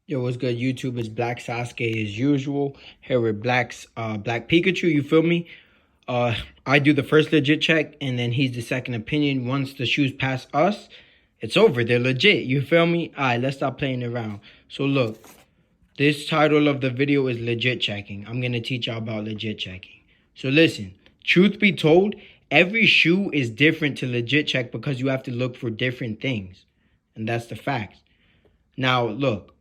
Yo, what's good, YouTube? It's Black Sasuke as usual. Here with Black Pikachu, you feel me? I do the first legit check, and then he's the second opinion. Once the shoes pass us, it's over. They're legit. You feel me? Alright, let's stop playing around. So look, this title of the video is legit checking. I'm gonna teach y'all about legit checking. So listen, truth be told, every shoe is different to legit check because you have to look for different things. And that's the fact. Now look.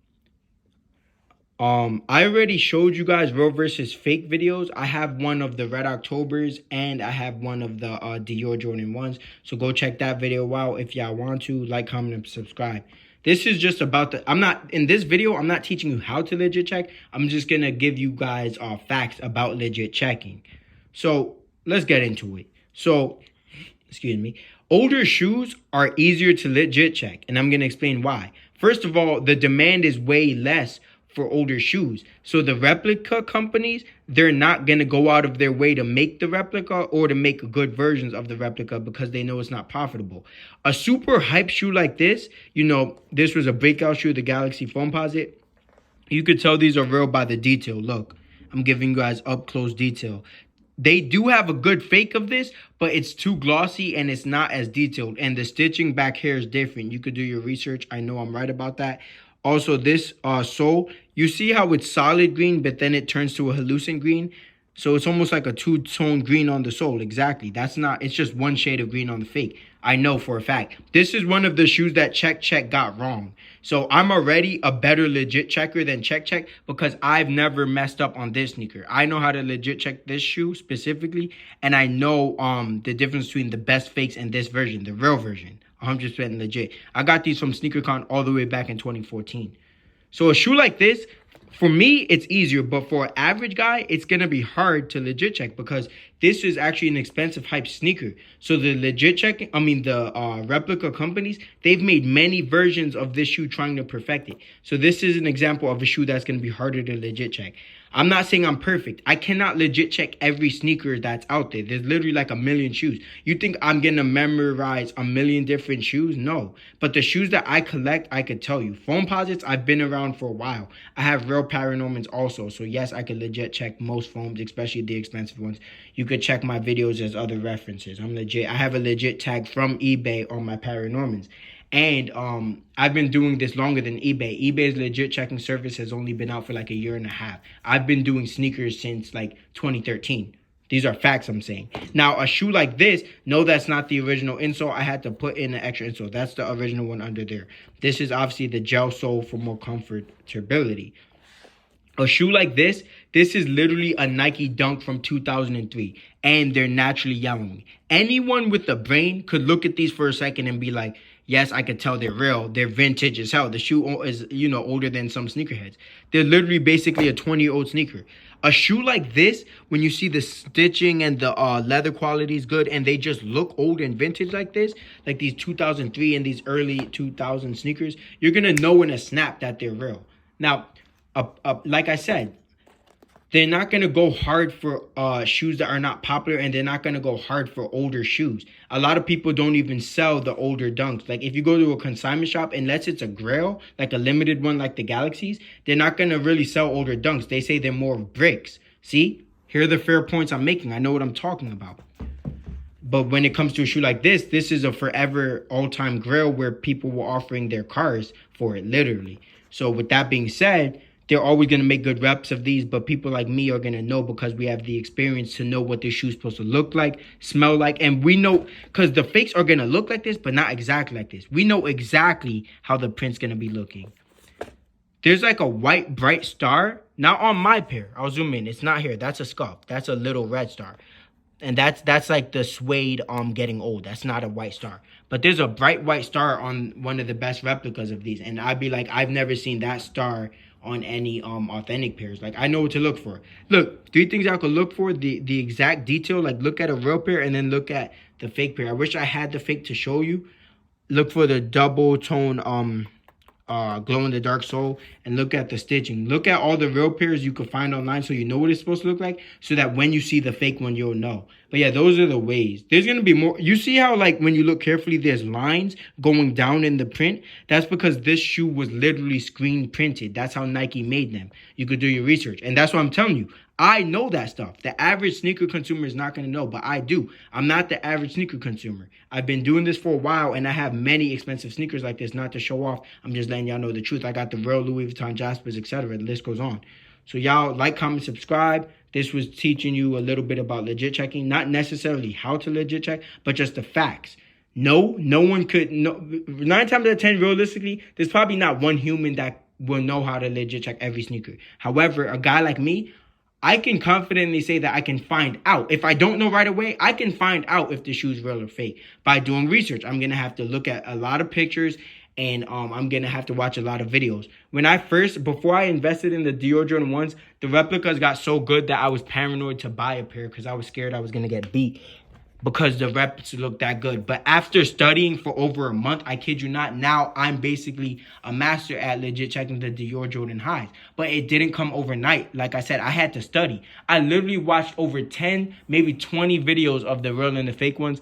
I already showed you guys real versus fake videos. I have one of the Red Octobers and I have one of the Dior Jordan 1s. So go check that video out if y'all want to. Like, comment, and subscribe. This is just about the, in this video, I'm not teaching you how to legit check. I'm just going to give you guys facts about legit checking. So let's get into it. So, excuse me. Older shoes are easier to legit check. And I'm going to explain why. First of all, the demand is way less for older shoes. So the replica companies, they're not going to go out of their way to make the replica or to make good versions of the replica because they know it's not profitable. A super hype shoe like this, this was a breakout shoe, the Galaxy Foamposite. You could tell these are real by the detail. Look, I'm giving you guys up close detail. They do have a good fake of this, but it's too glossy and it's not as detailed. And the stitching back here is different. You could do your research. I know I'm right about that. Also, this sole, you see how it's solid green, but then it turns to a hallucinant green. So it's almost like a two-tone green on the sole. Exactly. It's just one shade of green on the fake. I know for a fact. This is one of the shoes that Check got wrong. So I'm already a better legit checker than Check because I've never messed up on this sneaker. I know how to legit check this shoe specifically, and I know the difference between the best fakes and this version, the real version. 100% legit. I got these from SneakerCon all the way back in 2014. So a shoe like this, for me, it's easier. But for an average guy, it's going to be hard to legit check because this is actually an expensive hype sneaker. So the the replica companies, they've made many versions of this shoe trying to perfect it. So this is an example of a shoe that's going to be harder to legit check. I'm not saying I'm perfect. I cannot legit check every sneaker that's out there. There's literally like a million shoes. You think I'm going to memorize a million different shoes? No. But the shoes that I collect, I could tell you. Foamposites, I've been around for a while. I have real Paranormans also. So yes, I could legit check most foams, especially the expensive ones. You could check my videos as other references. I'm legit. I have a legit tag from eBay on my Paranormans. And I've been doing this longer than eBay. eBay's legit checking service has only been out for like a year and a half. I've been doing sneakers since like 2013. These are facts I'm saying. Now, a shoe like this, no, that's not the original insole. I had to put in an extra insole. That's the original one under there. This is obviously the gel sole for more comfortability. A shoe like this is literally a Nike Dunk from 2003. And they're naturally yellowing. Anyone with a brain could look at these for a second and be like, yes, I could tell they're real. They're vintage as hell. The shoe is, older than some sneakerheads. They're literally basically a 20-year-old sneaker. A shoe like this, when you see the stitching and the leather quality is good and they just look old and vintage like this, like these 2003 and these early 2000 sneakers, you're going to know in a snap that they're real. Now, like I said, they're not going to go hard for shoes that are not popular, and they're not going to go hard for older shoes. A lot of people don't even sell the older Dunks. Like, if you go to a consignment shop, unless it's a grail, like a limited one like the Galaxies, they're not going to really sell older Dunks. They say they're more bricks. See? Here are the fair points I'm making. I know what I'm talking about. But when it comes to a shoe like this is a forever all-time grail where people were offering their cars for it, literally. So with that being said, they're always going to make good reps of these, but people like me are going to know because we have the experience to know what this shoe's supposed to look like, smell like, and we know, because the fakes are going to look like this, but not exactly like this. We know exactly how the print's going to be looking. There's like a white bright star, not on my pair. I'll zoom in. It's not here. That's a scuff. That's a little red star. And that's like the suede getting old. That's not a white star. But there's a bright white star on one of the best replicas of these. And I'd be like, I've never seen that star on any authentic pairs. Like, I know what to look for. Look, 3 things I could look for. The exact detail. Like, look at a real pair and then look at the fake pair. I wish I had the fake to show you. Look for the double tone glow in the dark sole, and look at the stitching. Look at all the real pairs you could find online so you know what it's supposed to look like, so that when you see the fake one, you'll know. But yeah, those are the ways. There's gonna be more. You see how, like, when you look carefully, there's lines going down in the print? That's because this shoe was literally screen printed. That's how Nike made them. You could do your research. And that's what I'm telling you. I know that stuff. The average sneaker consumer is not going to know, but I do. I'm not the average sneaker consumer. I've been doing this for a while, and I have many expensive sneakers like this, not to show off. I'm just letting y'all know the truth. I got the real Louis Vuitton Jaspers, etc. The list goes on. So y'all like, comment, subscribe. This was teaching you a little bit about legit checking. Not necessarily how to legit check, but just the facts. No one could. No, 9 times out of 10, realistically, there's probably not one human that will know how to legit check every sneaker. However, a guy like me, I can confidently say that I can find out. If I don't know right away, I can find out if the shoe's real or fake by doing research. I'm going to have to look at a lot of pictures, and I'm going to have to watch a lot of videos. Before I invested in the Dior Jordan 1s, the replicas got so good that I was paranoid to buy a pair because I was scared I was going to get beat, because the reps look that good. But after studying for over a month, I kid you not, now I'm basically a master at legit checking the Dior Jordan highs. But it didn't come overnight. Like I said, I had to study. I literally watched over 10, maybe 20 videos of the real and the fake ones.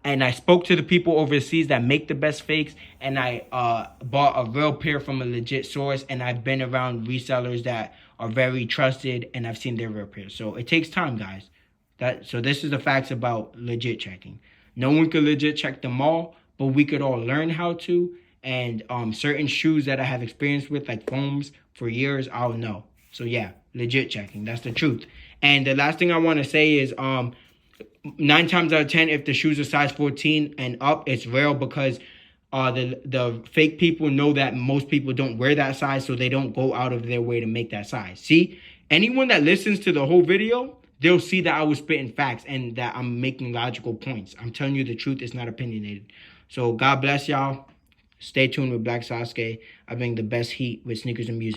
And I spoke to the people overseas that make the best fakes. And I bought a real pair from a legit source. And I've been around resellers that are very trusted, and I've seen their real pairs. So it takes time, guys. So this is the facts about legit checking. No one could legit check them all, but we could all learn how to. And certain shoes that I have experience with, like foams, for years, I'll know. So yeah, legit checking. That's the truth. And the last thing I want to say is 9 times out of 10, if the shoes are size 14 and up, it's real, because the fake people know that most people don't wear that size, so they don't go out of their way to make that size. See, anyone that listens to the whole video, they'll see that I was spitting facts and that I'm making logical points. I'm telling you the truth. It's not opinionated. So God bless y'all. Stay tuned with Black Sasuke. I bring the best heat with sneakers and music.